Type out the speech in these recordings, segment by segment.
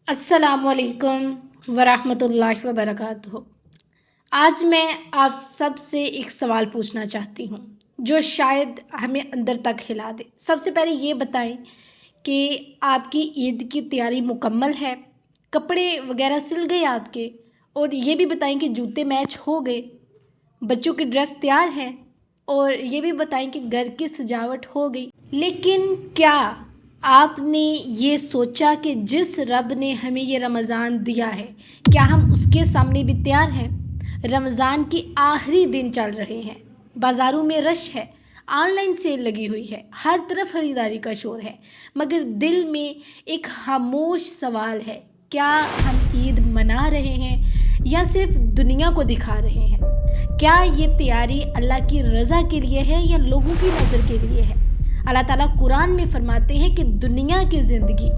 अस्सलाम वालेकुम वरहमतुल्लाहि वबरकातुहू। आज मैं आप सब से एक सवाल पूछना चाहती हूँ जो शायद हमें अंदर तक हिला दे। सबसे पहले ये बताएं कि आपकी ईद की तैयारी मुकम्मल है, कपड़े वगैरह सिल गए आपके, और ये भी बताएं कि जूते मैच हो गए, बच्चों की ड्रेस तैयार है, और ये भी बताएं कि घर की सजावट हो गई। लेकिन क्या आपने ये सोचा कि जिस रब ने हमें ये रमज़ान दिया है, क्या हम उसके सामने भी तैयार हैं? रमज़ान के आखिरी दिन चल रहे हैं, बाज़ारों में रश है, ऑनलाइन सेल लगी हुई है, हर तरफ खरीदारी का शोर है, मगर दिल में एक खामोश सवाल है, क्या हम ईद मना रहे हैं या सिर्फ दुनिया को दिखा रहे हैं? क्या ये तैयारी अल्लाह की रज़ा के लिए है या लोगों की नज़र के लिए है? अल्लाह ताला कुरान में फरमाते हैं कि दुनिया की ज़िंदगी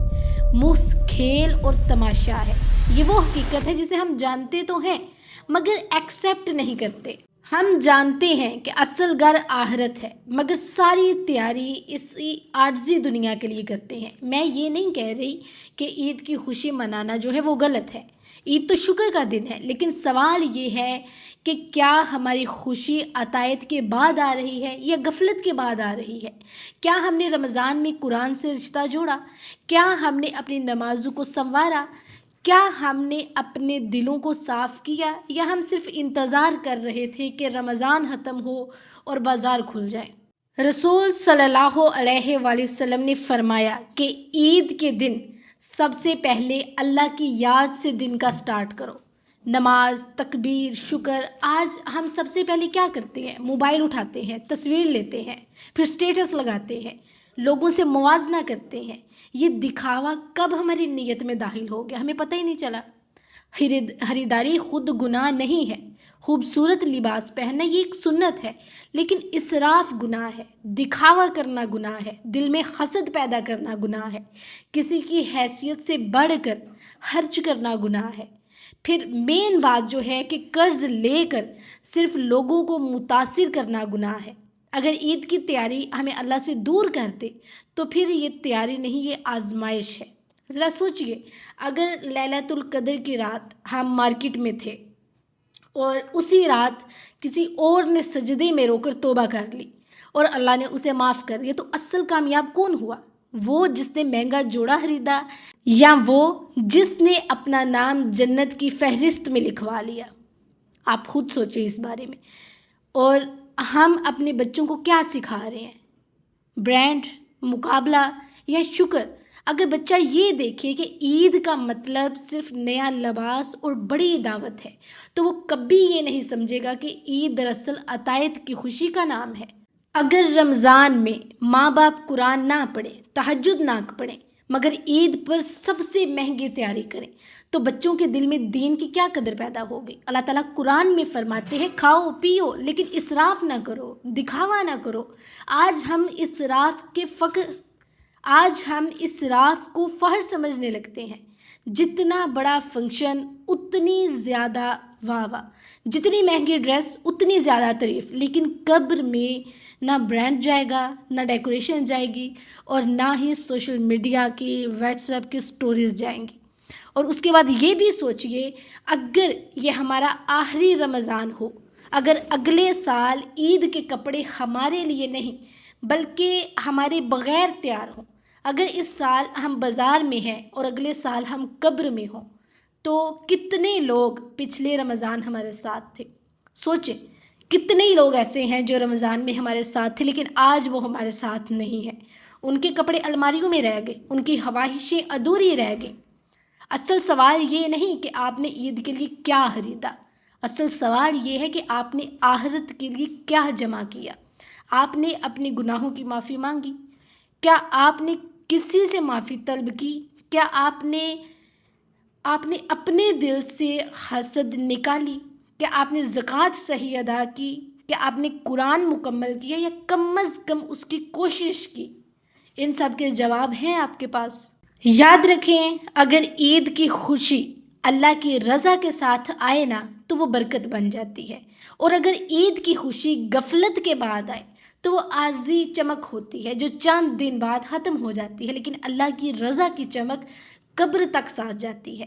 मुफ्त खेल और तमाशा है। ये वो हकीकत है जिसे हम जानते तो हैं मगर एक्सेप्ट नहीं करते। हम जानते हैं कि असल घर आखिरत है, मगर सारी तैयारी इसी आर्जी दुनिया के लिए करते हैं। मैं ये नहीं कह रही कि ईद की खुशी मनाना जो है वो गलत है। ईद तो शुक्र का दिन है, लेकिन सवाल ये है कि क्या हमारी खुशी अतायत के बाद आ रही है या गफलत के बाद आ रही है? क्या हमने रमज़ान में कुरान से रिश्ता जोड़ा? क्या हमने अपनी नमाज़ों को संवारा? क्या हमने अपने दिलों को साफ़ किया, या हम सिर्फ इंतज़ार कर रहे थे कि रमज़ान ख़त्म हो और बाज़ार खुल जाए? रसूल सल्लल्लाहु अलैहि वसल्लम ने फरमाया कि ईद के दिन सबसे पहले अल्लाह की याद से दिन का स्टार्ट करो। नमाज, तकबीर, शुक्र। आज हम सबसे पहले क्या करते हैं? मोबाइल उठाते हैं, तस्वीर लेते हैं, फिर स्टेटस लगाते हैं, लोगों से मुवाजना करते हैं। ये दिखावा कब हमारी नीयत में दाखिल हो गया, हमें पता ही नहीं चला। खरीदारी खुद गुनाह नहीं है, खूबसूरत लिबास पहनना ये एक सुन्नत है, लेकिन इसराफ गुनाह है, दिखावा करना गुनाह है, दिल में हसद पैदा करना गुनाह है, किसी की हैसियत से बढ़कर खर्च करना गुनाह है। फिर मेन बात जो है कि कर्ज लेकर सिर्फ लोगों को मुतासिर करना गुनाह है। अगर ईद की तैयारी हमें अल्लाह से दूर कर दे तो फिर ये तैयारी नहीं, ये आजमाइश है। ज़रा सोचिए, अगर लैलतुल कद्र की रात हम मार्केट में थे और उसी रात किसी और ने सजदे में रोकर तौबा कर ली और अल्लाह ने उसे माफ़ कर दिया, तो असल कामयाब कौन हुआ? वो जिसने महंगा जोड़ा खरीदा या वो जिसने अपना नाम जन्नत की फहरिस्त में लिखवा लिया? आप खुद सोचिए इस बारे में। और हम अपने बच्चों को क्या सिखा रहे हैं? ब्रांड, मुकाबला या शुक्र? अगर बच्चा ये देखे कि ईद का मतलब सिर्फ नया लिबास और बड़ी दावत है, तो वो कभी ये नहीं समझेगा कि ईद दरअसल अतायत की खुशी का नाम है। अगर रमज़ान में माँ बाप कुरान ना पढ़ें, तहज्जुद ना पढ़ें, मगर ईद पर सबसे महंगी तैयारी करें, तो बच्चों के दिल में दीन की क्या कदर पैदा होगी? अल्लाह ताला कुरान में फरमाते हैं, खाओ पियो लेकिन इसराफ ना करो, दिखावा ना करो। आज हम इसराफ को फ़ख्र समझने लगते हैं। जितना बड़ा फंक्शन उतनी ज़्यादा वाह वाह, जितनी महंगी ड्रेस उतनी ज़्यादा तारीफ़, लेकिन कब्र में ना ब्रांड जाएगा, ना डेकोरेशन जाएगी, और ना ही सोशल मीडिया की, व्हाट्सएप की स्टोरीज़ जाएंगी। और उसके बाद ये भी सोचिए, अगर ये हमारा आखिरी रमज़ान हो, अगर अगले साल ईद के कपड़े हमारे लिए नहीं बल्कि हमारे बग़ैर तैयार हों, अगर इस साल हम बाज़ार में हैं और अगले साल हम कब्र में हों, तो कितने लोग पिछले रमज़ान हमारे साथ थे? सोचें, कितने ही लोग ऐसे हैं जो रमज़ान में हमारे साथ थे लेकिन आज वो हमारे साथ नहीं है। उनके कपड़े अलमारियों में रह गए, उनकी ख्वाहिशें अधूरी रह गई। असल सवाल ये नहीं कि आपने ईद के लिए क्या खरीदा, असल सवाल ये है कि आपने आखिरत के लिए क्या जमा किया। आपने अपने गुनाहों की माफ़ी मांगी? क्या आपने किसी से माफ़ी तलब की? क्या आपने अपने दिल से हसद निकाली? क्या आपने ज़कात सही अदा की? क्या आपने कुरान मुकम्मल किया या कम अज़ कम उसकी कोशिश की? इन सब के जवाब हैं आपके पास। याद रखें, अगर ईद की खुशी अल्लाह की रज़ा के साथ आए ना तो वो बरकत बन जाती है, और अगर ईद की खुशी गफलत के बाद आए तो वो आर्जी चमक होती है जो चंद दिन बाद ख़त्म हो जाती है। लेकिन अल्लाह की रज़ा की चमक قبر تک ساتھ جاتی ہے۔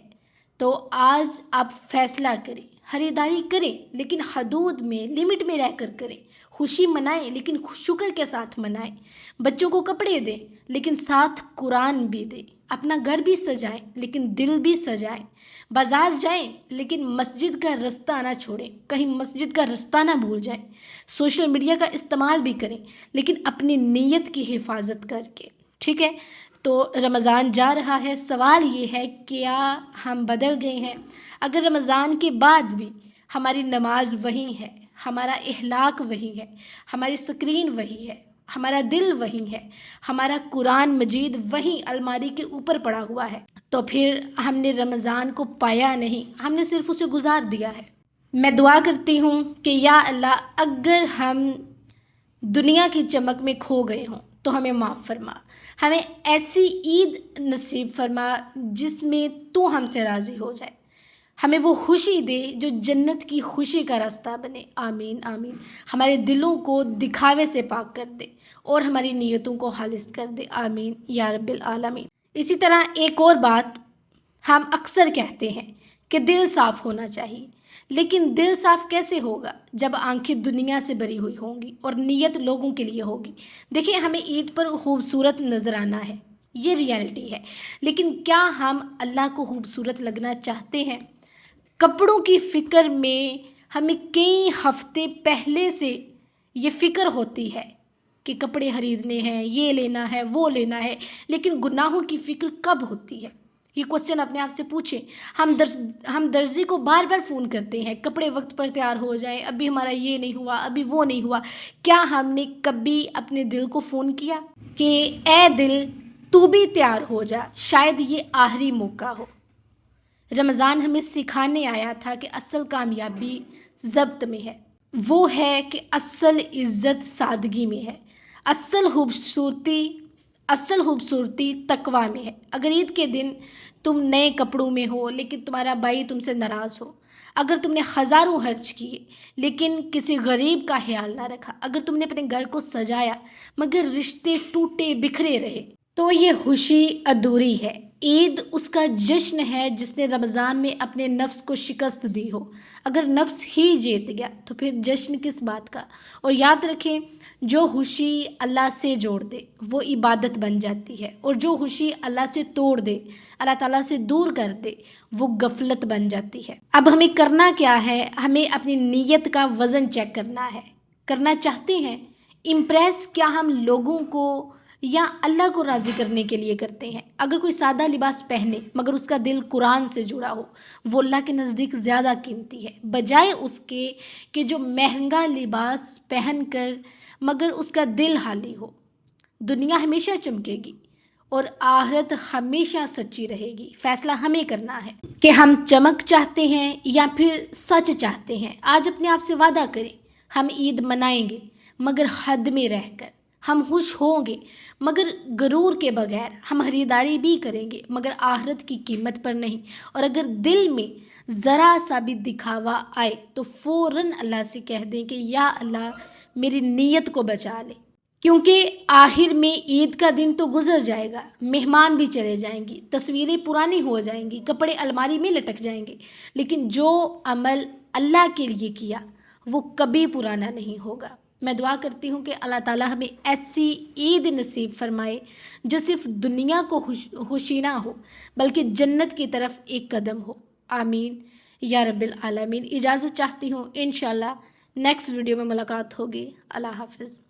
تو آج آپ فیصلہ کریں، خریداری کریں لیکن حدود میں، لمٹ میں رہ کر کریں، خوشی منائیں لیکن شکر کے ساتھ منائیں، بچوں کو کپڑے دیں لیکن ساتھ قرآن بھی دیں، اپنا گھر بھی سجائیں لیکن دل بھی سجائیں، بازار جائیں لیکن مسجد کا رستہ نہ چھوڑیں، کہیں مسجد کا رستہ نہ بھول جائیں، سوشل میڈیا کا استعمال بھی کریں لیکن اپنی نیت کی حفاظت کر کے، ٹھیک ہے؟ تو رمضان جا رہا ہے، سوال یہ ہے کیا ہم بدل گئے ہیں؟ اگر رمضان کے بعد بھی ہماری نماز وہی ہے، ہمارا اخلاق وہی ہے، ہماری اسکرین وہی ہے، ہمارا دل وہی ہے، ہمارا قرآن مجید وہی الماری کے اوپر پڑا ہوا ہے، تو پھر ہم نے رمضان کو پایا نہیں، ہم نے صرف اسے گزار دیا ہے۔ میں دعا کرتی ہوں کہ یا اللہ، اگر ہم دنیا کی چمک میں کھو گئے ہوں تو ہمیں معاف فرما، ہمیں ایسی عید نصیب فرما جس میں تو ہم سے راضی ہو جائے، ہمیں وہ خوشی دے جو جنت کی خوشی کا راستہ بنے، آمین آمین۔ ہمارے دلوں کو دکھاوے سے پاک کر دے اور ہماری نیتوں کو خالص کر دے، آمین یا رب العالمین۔ اسی طرح ایک اور بات ہم اکثر کہتے ہیں کہ دل صاف ہونا چاہیے، لیکن دل صاف کیسے ہوگا جب آنکھیں دنیا سے بری ہوئی ہوں گی اور نیت لوگوں کے لیے ہوگی؟ دیکھیں، ہمیں عید پر خوبصورت نظر آنا ہے، یہ ریالٹی ہے، لیکن کیا ہم اللہ کو خوبصورت لگنا چاہتے ہیں؟ کپڑوں کی فکر میں ہمیں کئی ہفتے پہلے سے یہ فکر ہوتی ہے کہ کپڑے خریدنے ہیں، یہ لینا ہے، وہ لینا ہے، لیکن گناہوں کی فکر کب ہوتی ہے؟ یہ کوسچن اپنے آپ سے پوچھیں۔ ہم درزی کو بار بار فون کرتے ہیں، کپڑے وقت پر تیار ہو جائیں، ابھی ہمارا یہ نہیں ہوا، ابھی وہ نہیں ہوا۔ کیا ہم نے کبھی اپنے دل کو فون کیا کہ اے دل تو بھی تیار ہو جا، شاید یہ آخری موقع ہو؟ رمضان ہمیں سکھانے آیا تھا کہ اصل کامیابی ضبط میں ہے، وہ ہے کہ اصل عزت سادگی میں ہے، اصل خوبصورتی تقویٰ میں ہے۔ اگر عید کے دن تم نئے کپڑوں میں ہو لیکن تمہارا بھائی تم سے ناراض ہو، اگر تم نے ہزاروں خرچ کیے لیکن کسی غریب کا خیال نہ رکھا، اگر تم نے اپنے گھر کو سجایا مگر رشتے ٹوٹے بکھرے رہے، تو یہ خوشی ادھوری ہے۔ عید اس کا جشن ہے جس نے رمضان میں اپنے نفس کو شکست دی ہو۔ اگر نفس ہی جیت گیا تو پھر جشن کس بات کا؟ اور یاد رکھیں، جو خوشی اللہ سے جوڑ دے وہ عبادت بن جاتی ہے، اور جو خوشی اللہ سے توڑ دے، اللہ تعالیٰ سے دور کر دے، وہ غفلت بن جاتی ہے۔ اب ہمیں کرنا کیا ہے؟ ہمیں اپنی نیت کا وزن چیک کرنا ہے۔ کرنا چاہتے ہیں امپریس، کیا ہم لوگوں کو یا اللہ کو راضی کرنے کے لیے کرتے ہیں؟ اگر کوئی سادہ لباس پہنے مگر اس کا دل قرآن سے جڑا ہو، وہ اللہ کے نزدیک زیادہ قیمتی ہے، بجائے اس کے کہ جو مہنگا لباس پہن کر مگر اس کا دل خالی ہو۔ دنیا ہمیشہ چمکے گی اور آخرت ہمیشہ سچی رہے گی۔ فیصلہ ہمیں کرنا ہے کہ ہم چمک چاہتے ہیں یا پھر سچ چاہتے ہیں۔ آج اپنے آپ سے وعدہ کریں، ہم عید منائیں گے مگر حد میں رہ کر، ہم خوش ہوں گے مگر غرور کے بغیر، ہم خریداری بھی کریں گے مگر آخرت کی قیمت پر نہیں، اور اگر دل میں ذرا سا بھی دکھاوا آئے تو فوراً اللہ سے کہہ دیں کہ یا اللہ میری نیت کو بچا لے، کیونکہ آخر میں عید کا دن تو گزر جائے گا، مہمان بھی چلے جائیں گی، تصویریں پرانی ہو جائیں گی، کپڑے الماری میں لٹک جائیں گے، لیکن جو عمل اللہ کے لیے کیا وہ کبھی پرانا نہیں ہوگا۔ میں دعا کرتی ہوں کہ اللہ تعالیٰ ہمیں ایسی عید نصیب فرمائے جو صرف دنیا کو خوشی نہ ہو بلکہ جنت کی طرف ایک قدم ہو، آمین یا رب العالمین۔ اجازت چاہتی ہوں، انشاءاللہ نیکسٹ ویڈیو میں ملاقات ہوگی۔ اللہ حافظ۔